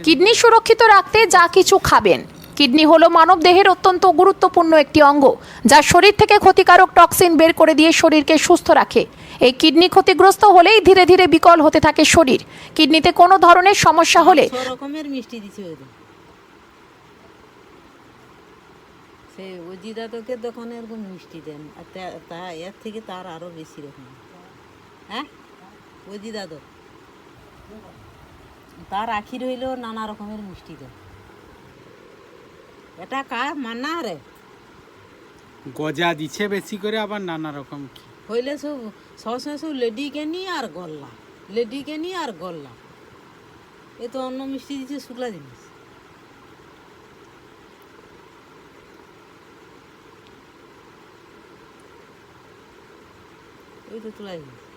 Kidney সুরক্ষিত রাখতে যা কিছু খাবেন। কিডনি হলো মানবদেহের অত্যন্ত গুরুত্বপূর্ণ একটি অঙ্গ, যা শরীর থেকে ক্ষতিকারক টক্সিন বের করে দিয়ে শরীরকে সুস্থ রাখে। এই কিডনি ক্ষতিগ্রস্ত হলেই ধীরে ধীরে বিকল হতে থাকে শরীর। কিডনিতে কোনো ধরনের সমস্যা হলে রকমের মিষ্টি দিছে সে অজিদাদকের দোকানে এরকম মিষ্টি দেন, আর তা এর থেকে তার আরো বেশি রকম। হ্যাঁ, অজিদাদক তার আখির হইলেও নানা রকমের মিষ্টি দেন। এটা কা মানা রে গজা দিচ্ছে বেশি করে, আবার নানা রকম কি হইলে সব সবসময় সব লেডিকে নিয়ে আর গল্লা, লেডিকে নিয়ে আর গল্লা। এ তো অন্য মিষ্টি দিচ্ছে শুকলা জিনিস। ওই তো তুলাই জিনিস।